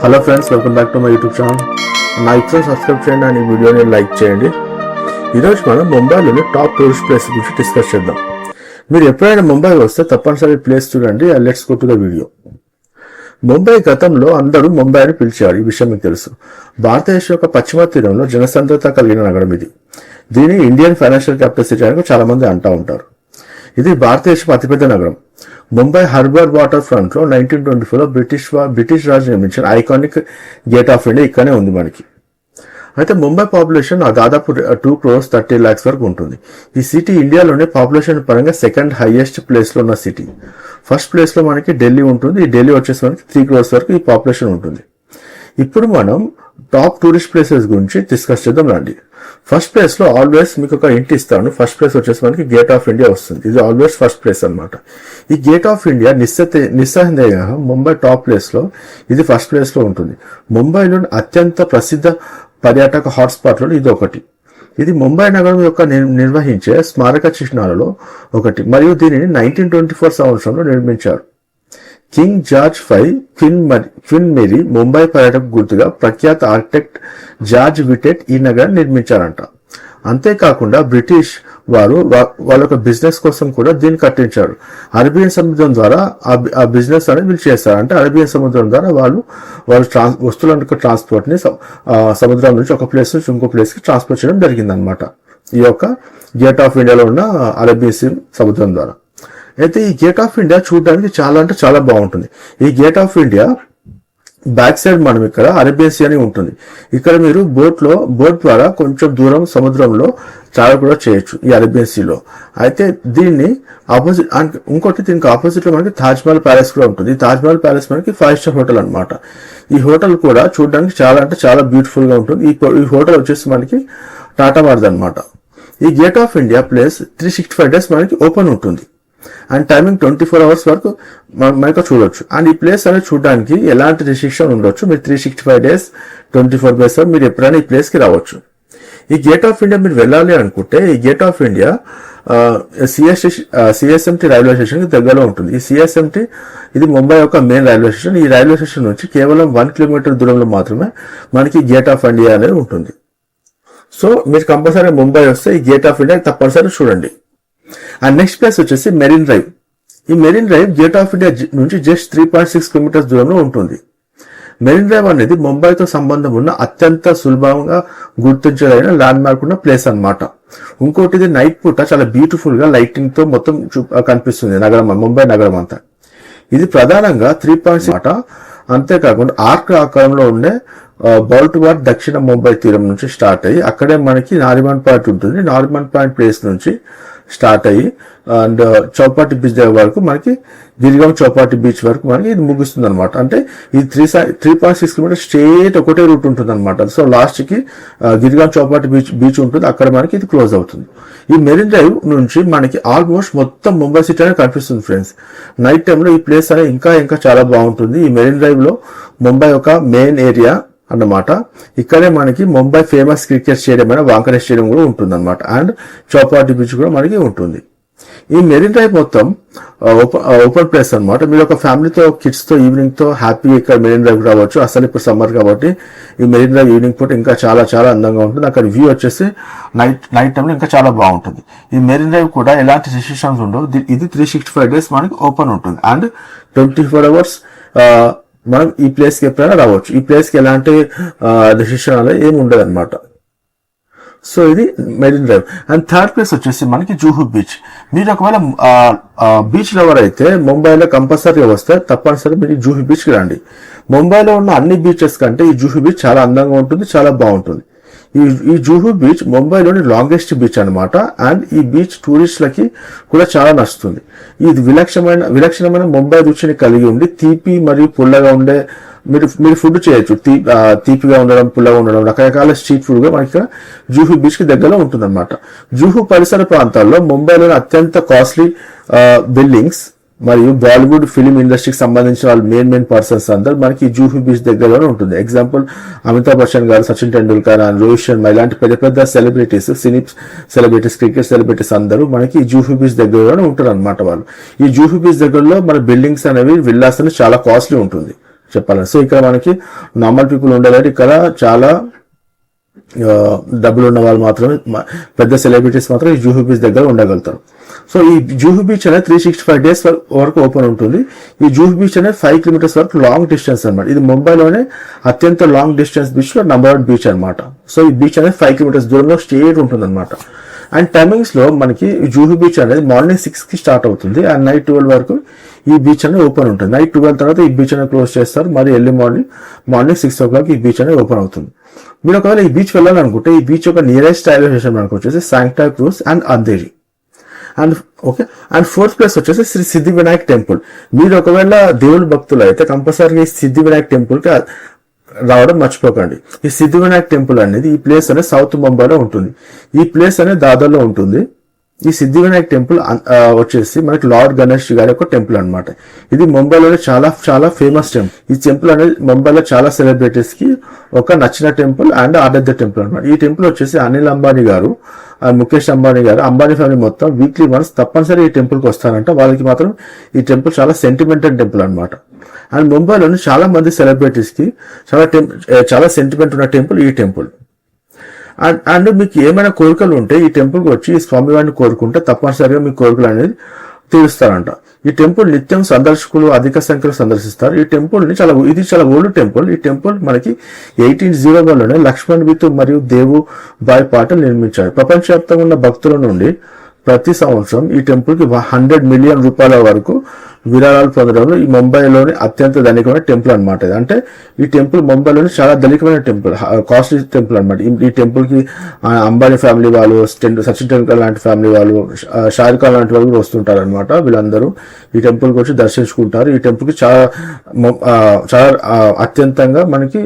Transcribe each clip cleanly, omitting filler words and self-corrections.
Hello friends, welcome back to my YouTube channel. నా channel subscribe చేయండి and ఈ వీడియోని లైక్ చేయండి. ఈరోజు మనం ముంబైలోని టాప్ టూరిస్ట్ ప్లేస్ గురించి డిస్కస్ చేద్దాం. మీరు ఎప్పుడైనా ముంబై వస్తే తప్పనిసరి ప్లేస్ చూడండి. Let's go to the video. Mumbai గతంలో అందరూ ముంబై అని పిలిచారు. ఈ విషయం మీకు తెలుసు. భారతదేశం యొక్క పశ్చిమ తీరంలో జనసాంద్రత కలిగిన నగరం ఇది. దీన్ని ఇండియన్ ఫైనాన్షియల్ క్యాపిటల్ సిటీ అని చాలా మంది అంటూ ఉంటారు. ఇది భారతదేశం అతిపెద్ద నగరం. ముంబై హార్బర్ వాటర్ ఫ్రంట్ లో 1924లో బ్రిటిష్ రాజు నిర్మించిన ఐకానిక్ గేట్ ఆఫ్ ఇండియా ఇక్కడనే ఉంది మనకి. అయితే ముంబై పాపులేషన్ దాదాపు 2 crores 30 lakhs వరకు ఉంటుంది. ఈ సిటీ ఇండియాలోనే పాపులేషన్ పరంగా సెకండ్ హైయెస్ట్ ప్లేస్ లో ఉన్న సిటీ. ఫస్ట్ ప్లేస్ లో మనకి ఢిల్లీ ఉంటుంది. ఈ ఢిల్లీ వచ్చేసి మనకి 3 crores వరకు ఈ పాపులేషన్ ఉంటుంది. ఇప్పుడు మనం టాప్ టూరిస్ట్ ప్లేసెస్ గురించి డిస్కస్ చేద్దాం రండి. ఫస్ట్ ప్లేస్ లో ఆల్వేస్ మీకు ఒక ఇంటి ఇస్తాను. ఫస్ట్ ప్లేస్ వచ్చేసి మనకి గేట్ ఆఫ్ ఇండియా వస్తుంది. ఇది ఆల్వేస్ ఫస్ట్ ప్లేస్ అన్నమాట. ఈ గేట్ ఆఫ్ ఇండియా నిస్సందేహంగా ముంబై టాప్ ప్లేస్ లో ఇది ఫస్ట్ ప్లేస్ లో ఉంటుంది. ముంబైలోని అత్యంత ప్రసిద్ధ పర్యాటక హాట్స్పాట్లో ఇది ఒకటి. ఇది ముంబై నగరం యొక్క నిర్వహించే స్మారక చిహ్నాలలో ఒకటి మరియు దీనిని 1924 సంవత్సరంలో నిర్మించారు. King George V Queen Mary Mumbai పర్యాటక గుర్తుగా ప్రఖ్యాత ఆర్కిటెక్ట్ జార్జ్ విటెట్ ఈ నగరాన్ని నిర్మించారంట. అంతేకాకుండా బ్రిటిష్ వారు వాళ్ళ యొక్క బిజినెస్ కోసం కూడా దీన్ని కట్టించారు. అరేబియన్ సముద్రం ద్వారా ఆ బిజినెస్ అనేది వీళ్ళు చేస్తారు. అంటే అరేబియన్ సముద్రం ద్వారా వాళ్ళు వస్తువుల యొక్క ట్రాన్స్పోర్ట్ ని సముద్రం నుంచి ఒక ప్లేస్ నుంచి ఇంకో ప్లేస్ కి ట్రాన్స్పోర్ట్ చేయడం జరిగింది అనమాట. ఈ యొక్క గేట్ ఆఫ్ ఇండియాలో ఉన్న అరేబియన్ సముద్రం ద్వారా. అయితే ఈ గేట్ ఆఫ్ ఇండియా చూడడానికి చాలా అంటే చాలా బాగుంటుంది. ఈ gate of India back side మనం ఇక్కడ అరేబియన్ సీ అని ఉంటుంది. ఇక్కడ మీరు బోట్ ద్వారా కొంచెం దూరం సముద్రంలో చాలా కూడా చేయొచ్చు ఈ అరేబియన్ సీలో. అయితే దీన్ని ఆపోజిట్ ఇంకోటి దీనికి ఆపోజిట్ లో మనకి తాజ్మహల్ ప్యాలెస్ కూడా ఉంటుంది. ఈ తాజ్మహల్ ప్యాలెస్ మనకి 5 star హోటల్ అనమాట. ఈ హోటల్ కూడా చూడడానికి చాలా అంటే చాలా బ్యూటిఫుల్ గా ఉంటుంది. ఈ హోటల్ వచ్చేసి మనకి టాటా వారిది అనమాట. ఈ gate of India place 365 days మనకి ఓపెన్ ఉంటుంది. అండ్ టైమింగ్ 24 hours వరకు మనకు చూడొచ్చు. అండ్ ఈ ప్లేస్ అనేది చూడడానికి ఎలాంటి రిస్ట్రిక్షన్ ఉండొచ్చు. మీరు 365 days 24 days మీరు ఎప్పుడైనా ఈ ప్లేస్ కి రావచ్చు. ఈ గేట్ ఆఫ్ ఇండియా మీరు వెళ్ళాలి అనుకుంటే ఈ gate of India CSMT railway station కి దగ్గరలో ఉంటుంది. ఈ సిఎస్ఎంటీ ఇది ముంబై యొక్క మెయిన్ రైల్వే స్టేషన్. ఈ రైల్వే స్టేషన్ నుంచి కేవలం 1 kilometer దూరంలో మాత్రమే మనకి గేట్ ఆఫ్ ఇండియా అనేది ఉంటుంది. సో మీరు కంపల్సరీ ముంబై వస్తే ఈ గేట్ ఆఫ్ ఇండియా తప్పనిసరి చూడండి. అండ్ నెక్స్ట్ ప్లేస్ వచ్చేసి మెరీన్ డ్రైవ్. ఈ Marine Drive Gate of India నుంచి జస్ట్ 3.6 kilometers దూరంలో ఉంటుంది. మెరీన్ డ్రైవ్ అనేది ముంబైతో సంబంధం ఉన్న అత్యంత సులభంగా గుర్తించదగిన ల్యాండ్ మార్క్ ఉన్న ప్లేస్ అన్నమాట. ఇంకోటి ఇది నైట్ పూట చాలా బ్యూటిఫుల్ గా లైటింగ్ తో మొత్తం కనిపిస్తుంది ముంబై నగరం అంతా. ఇది ప్రధానంగా 3.6 అంతేకాకుండా ఆర్క్ ఆకారంలో ఉండే బౌల్ట్వార్ దక్షిణ ముంబై తీరం నుంచి స్టార్ట్ అయ్యి అక్కడే మనకి నారిమన్ పాయింట్ ఉంటుంది. నారిమన్ పాయింట్ ప్లేస్ నుంచి స్టార్ట్ అయ్యి అండ్ చౌపాటి బీచ్ దగ్గర వరకు మనకి గిరిగాం చౌపాటి బీచ్ వరకు మనకి ఇది ముగుస్తుంది అనమాట. అంటే ఇది 3.6 kilometers స్ట్రేట్ ఒకటే రూట్ ఉంటుంది అనమాట. సో లాస్ట్ కి గిరిగాం చౌపాటి బీచ్ ఉంటుంది. అక్కడ మనకి ఇది క్లోజ్ అవుతుంది. ఈ మెరీన్ డ్రైవ్ నుంచి మనకి ఆల్మోస్ట్ మొత్తం ముంబై సిటీ అనేది కనిపిస్తుంది ఫ్రెండ్స్. నైట్ టైంలో ఈ ప్లేస్ అనేది ఇంకా చాలా బాగుంటుంది. ఈ మెరీన్ డ్రైవ్ లో ముంబై ఒక మెయిన్ ఏరియా అన్నమాట. ఇక్కడే మనకి ముంబై ఫేమస్ క్రికెట్ స్టేడియం అయిన వాంకడే స్టేడియం కూడా ఉంటుంది అనమాట. అండ్ చౌపాటి బీచ్ కూడా మనకి ఉంటుంది. ఈ మెరీన్ డ్రైవ్ మొత్తం ఓపెన్ ప్లేస్ అనమాట. మీరు ఒక ఫ్యామిలీతో కిడ్స్ తో ఈవినింగ్ తో హ్యాపీగా ఇక్కడ మెరీన్ డ్రైవ్ రావచ్చు. అసలు ఇప్పుడు సమ్మర్ కాబట్టి ఈ మెరీన్ డ్రైవ్ ఈవినింగ్ పూట ఇంకా చాలా అందంగా ఉంటుంది. అక్కడ వ్యూ వచ్చేసి నైట్ టైంలో ఇంకా చాలా బాగుంటుంది. ఈ మెరీన్ డ్రైవ్ కూడా ఎలాంటి రెస్ట్రిక్షన్స్ ఉండవు. ఇది 365 days మనకి ఓపెన్ ఉంటుంది. అండ్ 24 hours మనం ఈ ప్లేస్ కి ఎప్పుడైనా రావచ్చు. ఈ ప్లేస్ కి ఎలాంటి రెస్ట్రిక్షన్ అనేది ఏమి ఉండదు అనమాట. సో ఇది Marine Drive. And third place వచ్చేసి మనకి జూహు బీచ్. మీరు ఒకవేళ బీచ్ లవర్ అయితే ముంబైలో కంపల్సరీగా వస్తే తప్పనిసరి మీరు జూహు బీచ్ కి రండి. ముంబైలో ఉన్న అన్ని బీచెస్ కంటే ఈ జూహు బీచ్ చాలా అందంగా ఉంటుంది, చాలా బాగుంటుంది. ఈ జూహు బీచ్ ముంబైలోని లాంగెస్ట్ బీచ్ అనమాట. అండ్ ఈ బీచ్ టూరిస్టులకి కూడా చాలా నచ్చుతుంది. ఇది విలక్షణమైన ముంబై రుచిని కలిగి ఉండి తీపి మరియు పుల్లగా ఉండే మీరు ఫుడ్ చేయొచ్చు. తీపిగా ఉండడం, పుల్లగా ఉండడం, రకరకాల స్ట్రీట్ ఫుడ్ గా మనకి జూహు బీచ్ కి దగ్గరలో ఉంటుంది అనమాట. జూహు పరిసర ప్రాంతాల్లో ముంబైలోని అత్యంత కాస్ట్లీ బిల్డింగ్స్ మరియు బాలీవుడ్ ఫిలిం ఇండస్ట్రీకి సంబంధించిన వాళ్ళు మెయిన్ పర్సన్స్ అందరూ మనకి జూహు బీచ్ దగ్గరలోనే ఉంటుంది. ఎగ్జాంపుల్ అమితాబ్ బచ్చన్ గారు, సచిన్ టెండూల్కర్ అండ్ రోహిత్ శర్మ ఇలాంటి పెద్ద సెలబ్రిటీస్, సినీ సెలబ్రిటీస్, క్రికెట్ సెలబ్రిటీస్ అందరూ మనకి ఈ జూహు బీచ్ దగ్గరలోనే ఉంటారు అనమాట. వాళ్ళు ఈ జూహు బీచ్ దగ్గరలో మన బిల్డింగ్స్ అనేవి, విల్లాస్ అనేవి చాలా కాస్ట్లీ ఉంటుంది. చెప్పాలి. సో ఇక్కడ మనకి నార్మల్ పీపుల్ ఉండలేదు, ఇక్కడ చాలా డబ్బులు ఉన్న వాళ్ళు మాత్రమే, పెద్ద సెలబ్రిటీస్ మాత్రం ఈ జూహు బీచ్ దగ్గర ఉండగలుగుతారు. సో ఈ జూహు బీచ్ అనేది 365 days వరకు ఓపెన్ ఉంటుంది. ఈ జూహు బీచ్ అనేది 5 kilometers వరకు లాంగ్ డిస్టెన్స్ అనమాట. ఇది ముంబైలోనే అత్యంత లాంగ్ డిస్టెన్స్ బీచ్ లో నంబర్ 1 బీచ్ అనమాట. సో ఈ బీచ్ అనేది 5 kilometers దూరంలో స్ట్రేట్ ఉంటుంది అనమాట. అండ్ టైమింగ్స్ లో మనకి జూహు బీచ్ అనేది మార్నింగ్ 6 కి స్టార్ట్ అవుతుంది అండ్ నైట్ 12 వరకు ఈ బీచ్ అనేది ఓపెన్ ఉంటుంది. నైట్ 12 తర్వాత ఈ బీచ్ అనేది క్లోజ్ చేస్తారు. మరి ఎర్లీ మార్నింగ్ 6 o'clock ఈ బీచ్ అనేది ఓపెన్ అవుతుంది. మీరు ఒకవేళ ఈ బీచ్ వెళ్ళాలనుకుంటే ఈ బీచ్ యొక్క నియరెస్ట్ రైల్వే స్టేషన్ మనకు వచ్చేసి Santa Cruz and Andheri. And okay, and 4th place వచ్చేసి శ్రీ సిద్ధి వినాయక్ టెంపుల్. మీరు ఒకవేళ దేవుని భక్తులు అయితే కంపల్సరీగా ఈ సిద్ధి వినాయక్ టెంపుల్ కి రావడం మర్చిపోకండి. ఈ సిద్ధి వినాయక్ టెంపుల్ అనేది ఈ ప్లేస్ అనేది సౌత్ ముంబైలో ఉంటుంది. ఈ ప్లేస్ అనేది దాదర్లో ఉంటుంది. ఈ సిద్ధి వినాయక్ టెంపుల్ వచ్చేసి మనకి లార్డ్ గణేష్ గారి యొక్క టెంపుల్ అనమాట. ఇది ముంబైలోనే చాలా చాలా ఫేమస్ టెంపుల్. ఈ టెంపుల్ అనేది ముంబైలో చాలా సెలబ్రిటీస్ కి ఒక నచ్చిన టెంపుల్ అండ్ ఆరాధ్య టెంపుల్ అనమాట. ఈ టెంపుల్ వచ్చేసి అనిల్ అంబానీ గారు, ముఖేష్ అంబానీ గారు, అంబానీ ఫ్యామిలీ మొత్తం వీక్లీ వన్స్ తప్పనిసరి ఈ టెంపుల్ కి వస్తారంట. వాళ్ళకి మాత్రం ఈ టెంపుల్ చాలా సెంటిమెంటల్ టెంపుల్ అనమాట. అండ్ ముంబైలోని చాలా మంది సెలబ్రిటీస్ కి చాలా సెంటిమెంట్ ఉన్న టెంపుల్ ఈ టెంపుల్. అండ్ మీకు ఏమైనా కోరికలు ఉంటే ఈ టెంపుల్కి వచ్చి ఈ స్వామివారిని కోరుకుంటే తప్పనిసరిగా మీ కోరికలు అనేది తీరుస్తారంట. ఈ టెంపుల్ నిత్యం సందర్శకులు అధిక సంఖ్యలో సందర్శిస్తారు. ఈ టెంపుల్ ని ఇది చాలా ఓల్డ్ టెంపుల్. ఈ టెంపుల్ మనకి 1801లోనే లక్ష్మణ్ బితు మరియు దేవు బాయ్ పాటలు నిర్మించారు. ప్రపంచవ్యాప్తంగా ఉన్న భక్తుల నుండి ప్రతి సంవత్సరం ఈ టెంపుల్ కి 100 million రూపాయల వరకు విరాళాలు పొందడంలో ఈ ముంబైలోని అత్యంత ధనికమైన టెంపుల్ అనమాట. అంటే ఈ టెంపుల్ ముంబైలోని చాలా ధనికమైన టెంపుల్, కాస్ట్లీ టెంపుల్ అనమాట. ఈ టెంపుల్ కి అంబానీ ఫ్యామిలీ వాళ్ళు, సచిన్ టెండూల్కర్ లాంటి ఫ్యామిలీ వాళ్ళు, షారుఖ్ ఖాన్ లాంటి వాళ్ళు వస్తుంటారు అనమాట. వీళ్ళందరూ ఈ టెంపుల్ కి వచ్చి దర్శించుకుంటారు. ఈ టెంపుల్ కి చాలా అత్యంతంగా మనకి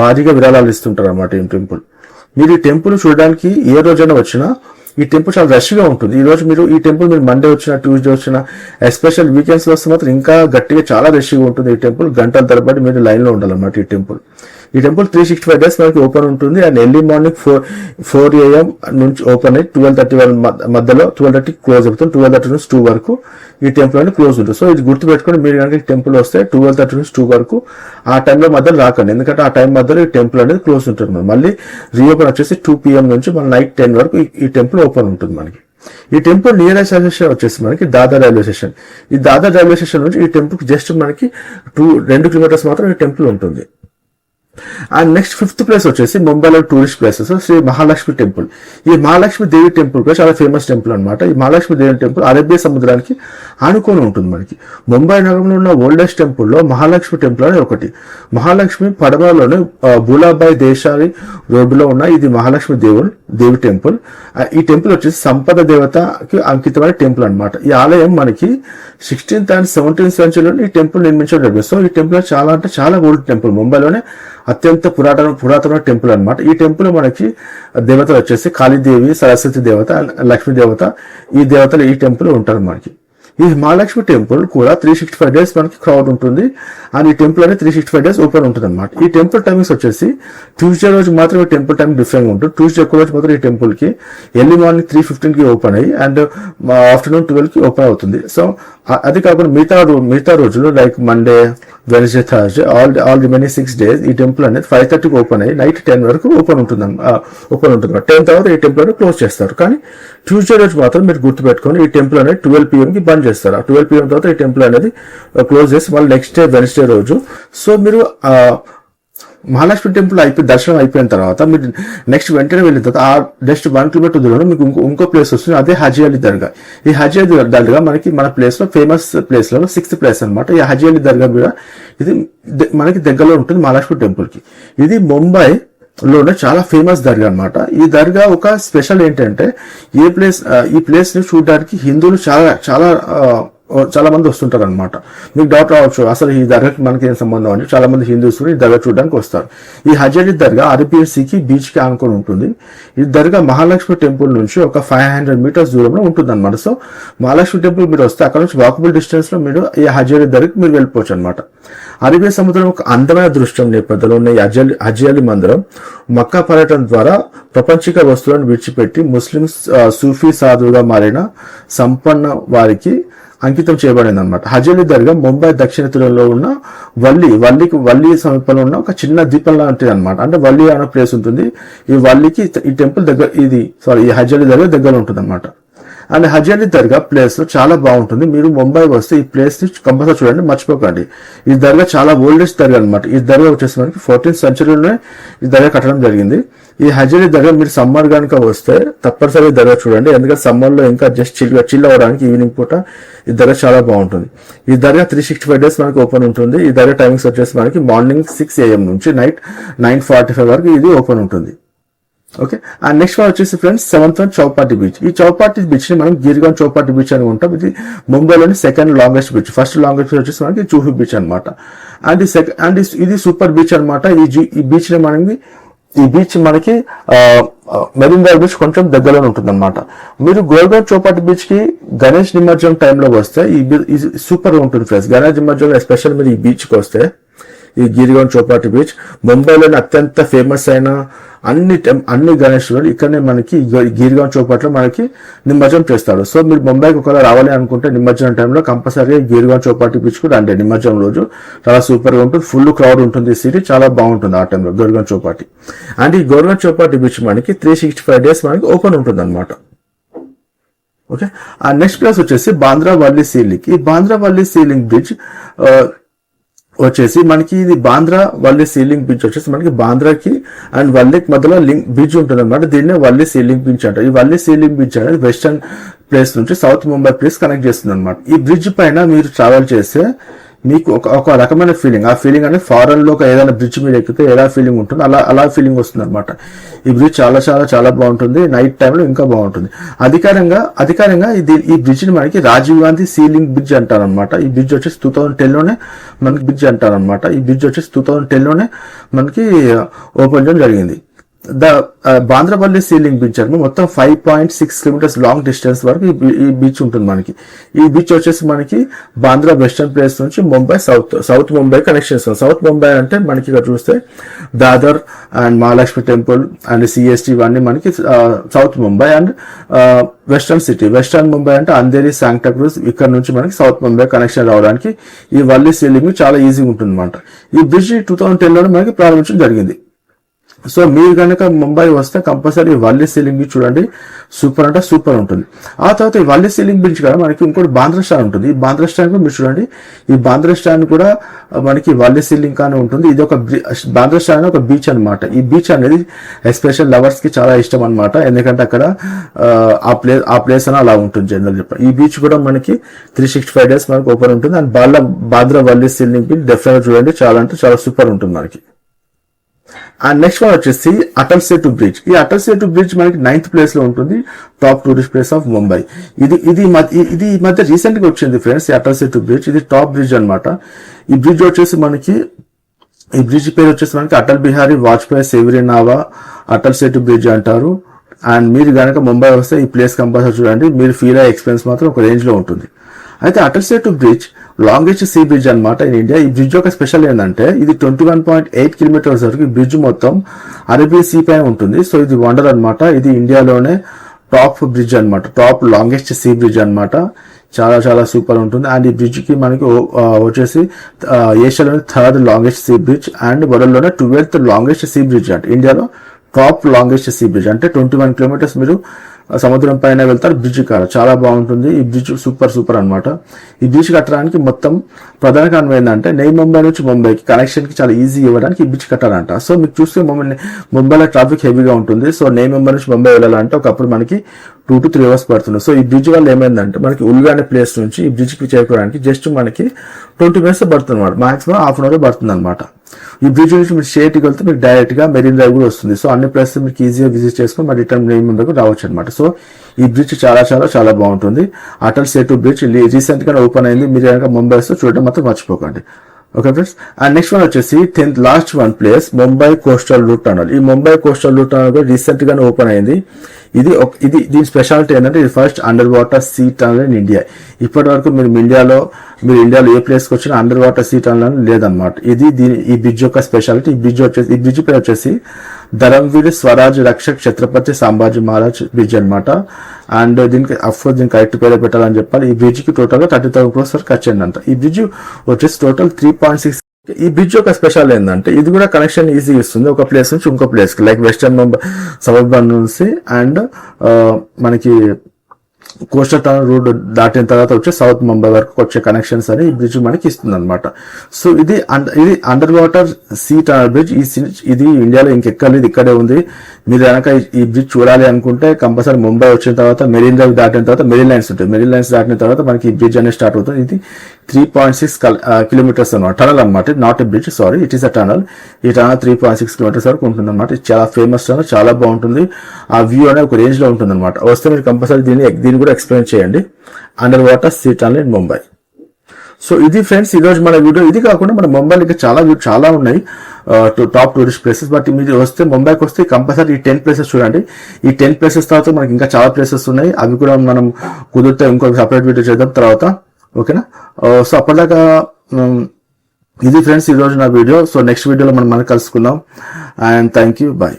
భారీగా విరాళాలు ఇస్తుంటారు అనమాట ఈ టెంపుల్. మీరు ఈ టెంపుల్ చూడడానికి ఏ రోజైనా వచ్చినా ఈ టెంపుల్ చాలా రష్ గా ఉంటుంది. ఈ రోజు మీరు ఈ టెంపుల్ మీరు మండే వచ్చినా, ట్యూస్డే వచ్చినా, ఎస్పెషల్ వీకెండ్స్ లో వస్తే మాత్రం ఇంకా గట్టిగా చాలా రష్గా ఉంటుంది ఈ టెంపుల్. గంటల తరబడి మీరు లైన్ లో ఉండాలన్నమాట. ఈ టెంపుల్ 365 days మనకి ఓపెన్ ఉంటుంది. అండ్ ఎర్లీ మార్నింగ్ 4 AM నుంచి ఓపెన్ అయ్యి 12:30 మధ్యలో 12:30 క్లోజ్ అవుతుంది. 12:30 నుంచి 2 వరకు ఈ టెంపుల్ అనేది క్లోజ్ ఉంటుంది. సో ఇది గుర్తుపెట్టుకుని మీరు కనుక టెంపుల్ వస్తే 12:30 నుంచి 2 వరకు ఆ టైంలో మధ్యలో రాకండి. ఎందుకంటే ఆ టైం మధ్యలో ఈ టెంపుల్ అనేది క్లోజ్ ఉంటుంది. మళ్ళీ రీఓపెన్ వచ్చేసి 2 PM నుంచి మన నైట్ 10 వరకు ఈ టెంపుల్ ఓపెన్ ఉంటుంది మనకి. ఈ టెంపుల్ నియరెస్ట్ రైల్వే స్టేషన్ వచ్చేసి మనకి దాదర్ రైల్వే స్టేషన్. ఈ దాదర్ రైల్వే స్టేషన్ నుంచి ఈ టెంపుల్ జస్ట్ మనకి 2 kilometers మాత్రం ఈ టెంపుల్ ఉంటుంది. అండ్ నెక్స్ట్ 5th ప్లేస్ వచ్చేసి ముంబైలో tourist places Shri Mahalakshmi temple. ఈ మహాలక్ష్మి దేవి టెంపుల్ కూడా చాలా ఫేమస్ టెంపుల్ అనమాట. ఈ మహాలక్ష్మి దేవి టెంపుల్ అరేబియా సముద్రానికి ఆనుకొని ఉంటుంది మనకి. ముంబై నగరంలో ఉన్న ఓల్డెస్ట్ టెంపుల్ లో మహాలక్ష్మి టెంపుల్ అనేది ఒకటి. మహాలక్ష్మి పడమలోని బూలాబాయ్ దేశారి రోడ్డులో ఉన్న ఇది మహాలక్ష్మి దేవి టెంపుల్. ఈ టెంపుల్ వచ్చేసి సంపద దేవతకి అంకితమైన టెంపుల్ అనమాట. ఈ ఆలయం మనకి 16th and 17th centuryలో ఈ టెంపుల్ నిర్మించడం జరిగింది. సో ఈ టెంపుల్ చాలా అంటే చాలా ఓల్డ్ టెంపుల్, ముంబైలోనే అత్యంత పురాతన టెంపుల్ అనమాట. ఈ టెంపుల్ మనకి దేవతలు వచ్చేసి కాళీదేవి, సరస్వతి దేవత, లక్ష్మీ దేవత, ఈ దేవతలు ఈ టెంపుల్ ఉంటారు మనకి. ఈ మహాలక్ష్మి టెంపుల్ కూడా 365 days మనకి క్రౌడ్ ఉంటుంది. అండ్ ఈ టెంపుల్ అనేది 365 days ఓపెన్ ఉంటుంది అనమాట. ఈ టెంపుల్ టైమింగ్స్ వచ్చేసి ట్యూస్డే రోజు మాత్రం ఈ టెంపుల్ టైం డిఫరెంట్ ఉంటుంది. ట్యూస్డే ఒక్క రోజు మాత్రం ఈ టెంపుల్ కి ఎర్లీ మార్నింగ్ 3:15 కి ఓపెన్ అయ్యి అండ్ ఆఫ్టర్నూన్ 12 కి ఓపెన్ అవుతుంది. సో అది కాకుండా మిగతా రోజులు like Monday, Wednesday, Thursday all remaining 6 days ఈ టెంపుల్ అనేది 5:30కి ఓపెన్ అయ్యి నైట్ 10 వరకు ఓపెన్ ఉంటుంది. 10 తర్వాత ఈ టెంపుల్ అనేది క్లోజ్ చేస్తారు. కానీ ట్యూస్డే రోజు మాత్రం మీరు గుర్తుపెట్టుకొని ఈ టెంపుల్ అనేది 12 PM కి బంద్ చేస్తారు. 12 PM తర్వాత ఈ టెంపుల్ అనేది క్లోజ్ చేసి మళ్ళీ నెక్స్ట్ డే వెన్స్డే రోజు. సో మీరు మహాలక్ష్మి టెంపుల్ దర్శనం అయిపోయిన తర్వాత మీరు నెక్స్ట్ వెంటనే వెళ్ళిన తర్వాత జస్ట్ 1 kilometer దూరంలో మీకు ఇంకో ప్లేస్ వస్తుంది. అదే హజీ అలీ దర్గా. ఈ హజీ అలీ దర్గా మనకి మన ప్లేస్ లో ఫేమస్ ప్లేస్ లో 6th ప్లేస్ అనమాట. ఈ హజీ అలీ దర్గా కూడా ఇది మనకి దగ్గరలో ఉంటుంది మహాలక్ష్మి టెంపుల్ కి. ఇది ముంబై లోనే చాలా ఫేమస్ దర్గా అనమాట. ఈ దర్గా ఒక స్పెషల్ ఏంటంటే ఈ ప్లేస్ ని చూడడానికి హిందువులు చాలా మంది వస్తుంటారు అనమాట. మీకు డౌట్ రావచ్చు అసలు ఈ దర్గాకి మనకి ఏం సంబంధం అని. చాలా మంది హిందూస్ ఈ దర్గా చూడడానికి వస్తారు. ఈ హజీ దర్గా RPSC బీచ్ కి ఆనుకొని ఉంటుంది. ఈ దర్గా మహాలక్ష్మి టెంపుల్ నుంచి ఒక 500 meters దూరంలో ఉంటుంది అనమాట. సో మహాలక్ష్మి టెంపుల్ మీరు వస్తే అక్కడ నుంచి వాకబుల్ డిస్టెన్స్ లో మీరు ఈ హజీ దర్గాకి మీరు వెళ్ళిపోవచ్చు అనమాట. అరేబియా సముద్రం ఒక అందమైన దృశ్యం నేపథ్యంలో ఉన్న ఈ హజీ అలీ మందిరం మక్కా పర్యటన ద్వారా ప్రపంచిక వస్తువులను విడిచిపెట్టి ముస్లిం సూఫీ సాధువుగా మారిన సంపన్న వారికి అంకితం చేయబడింది అనమాట. హజేలి దర్గా ముంబై దక్షిణ తీరంలో ఉన్న వల్లి సమీపంలో ఉన్న ఒక చిన్న ద్వీపం లాంటిది అనమాట. అంటే వల్లి అనే ప్లేస్ ఉంటుంది. ఈ వల్లికి ఈ టెంపుల్ దగ్గర ఈ హజేలి దర్గా దగ్గర ఉంటుంది అనమాట. అండ్ హజేలి దర్గా ప్లేస్ చాలా బాగుంటుంది. మీరు ముంబై వస్తే ఈ ప్లేస్ ని కంపల్సరీ చూడండి, మర్చిపోకండి. ఈ దర్గా చాలా ఓల్డెస్ట్ దర్గా అనమాట. ఈ దర్గా వచ్చేసి మనకి 14th centuryలోనే ఈ దర్గా కట్టడం జరిగింది. ఈ హజేలి దర్గా మీరు సమ్మర్ కనుక వస్తే తప్పనిసరిగా దర్గా చూడండి, ఎందుకంటే సమ్మర్ లో ఇంకా జస్ట్ చిల్ అవ్వడానికి ఈవినింగ్ పూట ఈ దర్గా చాలా బాగుంటుంది. ఈ దర్గా 365 days మనకి ఓపెన్ ఉంటుంది. ఈ దర్గా టైమింగ్స్ వచ్చేసి మనకి మార్నింగ్ 6 AM నుంచి నైట్ 9:45 వరకు ఇది ఓపెన్ ఉంటుంది. ఓకే. అండ్ నెక్స్ట్ వన్ వచ్చేసి friends 7th one Chowpatty beach. ఈ చౌపాటి బీచ్ ని మనం గిరిగాన్ చౌపాటి బీచ్ అని ఉంటాం. ఇది ముంబైలోని second longest beach. First longest beach వచ్చేసి మనకి జూహు బీచ్ అనమాట. అండ్ ఇది సూపర్ బీచ్ అనమాట. ఈ బీచ్ మనకి మెరీన్ డ్రైవ్ బీచ్ కొంచెం దగ్గరలో ఉంటుంది అనమాట. మీరు గోల్గన్ చౌపాటి బీచ్ కి గణేష్ నిమజ్జనం టైంలో వస్తే ఈ సూపర్ ఉంటుంది ఫ్రెండ్స్. గణేష్ నిమజ్జనం ఎస్పెషల్ మీరు ఈ బీచ్ కి వస్తే, ఈ గిరిగాన్ చౌపాటి బీచ్ ముంబైలోని అత్యంత ఫేమస్ అయిన అన్ని గణేశులు ఇక్కడనే మనకి గిరిగాన్ చౌపాట్లో మనకి నిమజ్జనం చేస్తాడు. సో మీరు ముంబైకి ఒకవేళ రావాలి అనుకుంటే నిమజ్జనం టైంలో కంపల్సరీగా గిరిగాన్ చౌపాటి బీచ్ కూడా రండి. నిమజ్జనం రోజు చాలా సూపర్ గా ఉంటుంది, ఫుల్ క్రౌడ్ ఉంటుంది. ఈ సిటీ చాలా బాగుంటుంది ఆ టైంలో గిరిగాన్ చౌపాటి. అండ్ ఈ గిరిగాన్ చౌపాటి బీచ్ మనకి 365 days మనకి ఓపెన్ ఉంటుంది అనమాట. ఓకే. ఆ నెక్స్ట్ ప్లేస్ వచ్చేసి బాంద్రా వర్లీ సీలింగ్. ఈ బాంద్రా వర్లీ సీలింగ్ బ్రిడ్జ్ వచ్చేసి మనకి ఇది బాంద్రా వల్లి సీలింగ్ బీచ్ వచ్చేసి మనకి బాంద్రాకి అండ్ వల్లికి మధ్యలో బీచ్ ఉంటుంది అనమాట. దీన్నే వల్లి సీలింగ్ బీచ్ అంటారు. ఈ వల్లి సీలింగ్ బీచ్ అనేది వెస్టర్న్ ప్లేస్ నుంచి సౌత్ ముంబై ప్లేస్ కనెక్ట్ చేస్తుంది అనమాట. ఈ బ్రిడ్జ్ పైన మీరు ట్రావెల్ చేస్తే మీకు ఒక రకమైన ఫీలింగ్, ఆ ఫీలింగ్ అనేది ఫారెన్ లో ఏదైనా బ్రిడ్జ్ మీద ఎక్కితే ఎలా ఫీలింగ్ ఉంటుంది అలా ఫీలింగ్ వస్తుంది అనమాట. ఈ బ్రిడ్జ్ చాలా చాలా చాలా బాగుంటుంది. నైట్ టైంలో ఇంకా బాగుంటుంది. అధికారంగా ఈ బ్రిడ్జ్ ని మనకి రాజీవ్ గాంధీ సీలింగ్ బ్రిడ్జ్ అంటారనమాట. ఈ బ్రిడ్జ్ వచ్చేసి 2010లోనే మనకి బ్రిడ్జ్ అంటారనమాట. ఈ బ్రిడ్జ్ వచ్చేసి 2010లోనే మనకి ఓపెన్ చేయడం జరిగింది. బాంద్రావల్లి సీలింగ్ బీచ్ అంటే మొత్తం 5.6 kilometers లాంగ్ డిస్టెన్స్ వరకు ఈ బీచ్ ఉంటుంది మనకి. ఈ బీచ్ వచ్చేసి మనకి బాంద్రా వెస్టర్న్ ప్లేస్ నుంచి ముంబై సౌత్ ముంబై కనెక్షన్ ఇస్తుంది. సౌత్ ముంబై అంటే మనకి ఇక్కడ చూస్తే Dadar and Mahalakshmi temple and CST ఇవన్నీ మనకి south Mumbai. And western Mumbai అంటే అంధేరి, శాంక్టాక్రూజ్ ఇక్కడ నుంచి మనకి సౌత్ ముంబై కనెక్షన్ రావడానికి ఈ వల్లి సీలింగ్ చాలా ఈజీగా ఉంటుంది అనమాట. ఈ బ్రిడ్జ్ 2010లోనే మనకి ప్రారంభించడం జరిగింది. సో మీరు కనుక ముంబై వస్తే కంపల్సరీ వల్లి సీలింగ్ బీచ్ చూడండి, సూపర్ అంటే సూపర్ ఉంటుంది. ఆ తర్వాత ఈ వల్లి సీలింగ్ బీచ్ కూడా మనకి ఇంకోటి బాంద్రా స్టాండ్ ఉంటుంది. ఈ బాంద్రా స్టాండ్ కూడా మీరు చూడండి, ఈ బాంద్రా స్టాండ్ కూడా మనకి వల్లి సీలింగ్ కానీ ఉంటుంది. ఇది ఒక బాంద్రా స్టాండ్ ఒక బీచ్ అనమాట. ఈ బీచ్ అనేది ఎస్పెషల్ లవర్స్ కి చాలా ఇష్టం అనమాట, ఎందుకంటే అక్కడ ఆ ప్లేస్ అని అలా ఉంటుంది జనరల్ చెప్పాలి. ఈ బీచ్ కూడా మనకి 365 days మనకి ఓపెన్ ఉంటుంది. And Bandra Valli ceiling beach definite చూడండి, చాలా అంటే చాలా సూపర్ ఉంటుంది మనకి. అండ్ నెక్స్ట్ వన్ వచ్చేసి అటల్ సేతు బ్రిడ్జ్. ఈ అటల్ సేతు బ్రిడ్జ్ మనకి 9th place లో ఉంటుంది, top tourist place of Mumbai. ఇది మధ్య రీసెంట్ గా వచ్చింది ఫ్రెండ్స్. ఈ అటల్ సేతు బ్రిడ్జ్ ఇది టాప్ బ్రిడ్జ్ అనమాట. ఈ బ్రిడ్జ్ వచ్చేసి మనకి ఈ బ్రిడ్జ్ పేరు వచ్చేసి మనకి అటల్ బిహారీ వాజ్పేయి సేవరీ నావా అటల్ సేతు బ్రిడ్జ్ అంటారు. అండ్ మీరు కనుక ముంబై వస్తే ఈ ప్లేస్ కంపల్సరీ చూడండి, మీరు ఫీల్ అయ్యే ఎక్స్పీరియన్స్ మాత్రం ఒక రేంజ్ లో ఉంటుంది. అయితే Atal Setu bridge longest sea bridge అనమాట ఇన్ ఇండియా. ఈ బ్రిడ్జ్ యొక్క స్పెషల్ ఏంటంటే ఇది 21.8 kilometers వరకు ఈ బ్రిడ్జ్ మొత్తం అరేబియన్ సీ పైన ఉంటుంది. సో ఇది వండర్ అనమాట. ఇది ఇండియాలోనే టాప్ బ్రిడ్జ్ అనమాట, టాప్ లాంగెస్ట్ సీ బ్రిడ్జ్ అనమాట. చాలా చాలా సూపర్ ఉంటుంది. అండ్ ఈ బ్రిడ్జ్ కి మనకి వచ్చేసి ఏషియాలోనే 3rd longest sea bridge and world లోనే 12th లాంగెస్ట్ సీ బ్రిడ్జ్ అంటే ఇండియాలో టాప్ లాంగెస్ట్ సీ బ్రిడ్జ్. అంటే 21 kilometers మీరు సముద్రం పైన వెళ్తారు బ్రిడ్జ్ కాడ. చాలా బాగుంటుంది ఈ బ్రిడ్జ్, సూపర్ అనమాట. ఈ బ్రిడ్జ్ కట్టడానికి మొత్తం ప్రధాన కారణం ఏంటంటే ముంబై నుంచి ముంబైకి కనెక్షన్ కి చాలా ఈజీ ఇవ్వడానికి ఈ బ్రిడ్జ్ కట్టారంట. సో మీకు చూస్తే ముంబైలో ట్రాఫిక్ హెవీగా ఉంటుంది. సో ముంబై నుంచి ముంబై వెళ్ళాలంటే ఒకప్పుడు మనకి 2 to 3 hours పడుతుంది. సో ఈ బ్రిడ్జ్ వల్ల ఏమైందంటే మనకి ఉల్గా అనే ప్లేస్ నుంచి ఈ బ్రిడ్జ్ కి చేరుకోవడానికి జస్ట్ మనకి 20 minutes పడుతుంది అనమాట, మాక్సిమం హాఫ్ అన్ అవర్ పడుతుంది అనమాట. ఈ బ్రిడ్జ్ నుంచి మీరు స్ట్రేట్కి వెళ్తే మీకు డైరెక్ట్ గా మెరీన్ డ్రైవ్ కూడా వస్తుంది. సో అన్ని ప్లేసెస్ మీకు ఈజీగా విజిట్ చేసుకుని మరి రిటర్న్ ముంబైకి రావచ్చు అనమాట. సో ఈ బ్రిడ్జ్ చాలా చాలా చాలా బాగుంటుంది. అటల్ సేతు బ్రిడ్జ్ రీసెంట్ గా ఓపెన్ అయింది. మీరు కనుక ముంబై వస్తే చూడడం మాత్రం మర్చిపోకండి. Okay friends. And next one వచ్చేసి 10th last one place Mumbai coastal route tunnel. ఈ ముంబై కోస్టల్ రూట్ టనల్ కూడా రీసెంట్ గానే ఓపెన్ అయింది. ఇది దీని స్పెషాలిటీ ఏంటంటే ఇది first under water sea tunnel in India. ఇప్పటి వరకు మీరు ఇండియాలో ఏ ప్లేస్కి వచ్చినా అండర్ వాటర్ సీ టనల్ లేదన్నమాట. ఈ బ్రిడ్జ్ యొక్క స్పెషాలిటీ. ఈ బ్రిడ్జ్ పేరు వచ్చేసి ధరమ్వీర్ స్వరాజ్ రక్షక్ ఛత్రపతి సంభాజీ మహారాజ్ బ్రిడ్జ్ అనమాట. అండ్ దీనికి అఫ్కోర్స్ దీనికి కరెక్ట్ పేరు పెట్టాలని చెప్పాలి. ఈ బ్రిడ్జ్ కి టోటల్ గా 30,000 crores వరకు ఖర్చు అయిందంట. ఈ బ్రిడ్జ్ వచ్చేసి టోటల్ 3.6. ఈ బ్రిడ్జ్ యొక్క స్పెషల్ ఏంటంటే ఇది కూడా కనెక్షన్ ఈజీగా ఇస్తుంది ఒక ప్లేస్ నుంచి ఇంకో ప్లేస్ కి, లైక్ వెస్టర్న్ ముంబై సబర్బన్ నుంచి అండ్ మనకి కోస్టల్ టౌన్ రోడ్ దాటిన తర్వాత వచ్చే సౌత్ ముంబై వరకు వచ్చే కనెక్షన్స్ అని ఈ బ్రిడ్జ్ మనకి ఇస్తుంది అనమాట. సో ఇది under water sea tunnel bridge. ఇది ఇండియాలో ఇంకెక్కర్లేదు, ఇక్కడే ఉంది. మీరు కనుక ఈ బ్రిడ్జ్ చూడాలి అనుకుంటే కంపల్సరీ ముంబై వచ్చిన తర్వాత మెరీన్ డ్రైవ్ దాటిన తర్వాత మెరీన్ లైన్స్ ఉంటాయి. మెరీన్ లైన్స్ దాటిన తర్వాత మనకి ఈ బ్రిడ్జ్ అనేది స్టార్ట్ అవుతుంది. ఇది 3.6 kilometers అనమాట. టనల్ అనమాట, not a bridge, sorry, it is a tunnel. ఈ టనల్ 3.6 kilometers వరకు ఉంటుంది అనమాట. ఇది చాలా ఫేమస్ టనల్, చాలా బాగుంటుంది. ఆ వ్యూ అనేది ఒక రేంజ్ లో ఉంటుంది అనమాట. వస్తే మీరు కంపల్సరీ దీన్ని కూడా ఎక్స్ప్లెయిన్ చేయండి. Under water sea tunnel in Mumbai. So ఇది ఫ్రెండ్స్ ఈ రోజు మన వీడియో. ఇది కాకుండా మన ముంబైలో ఇంకా చాలా ఉన్నాయి టాప్ టూరిస్ట్ ప్లేసెస్. బట్ మీరు వస్తే ముంబైకి వస్తే కంపల్సరీ ఈ 10 places చూడండి. ఈ 10 places తర్వాత మనకి ఇంకా చాలా ప్లేసెస్ ఉన్నాయి. అవి కూడా మనం కుదిరితే ఇంకొక సపరేట్ వీడియో చేద్దాం తర్వాత, ఓకేనా? సో అప్పటిదాకా ఇది ఫ్రెండ్స్ ఈ రోజు నా వీడియో. సో నెక్స్ట్ వీడియోలో మనం కలుసుకుందాం. And thank you, bye.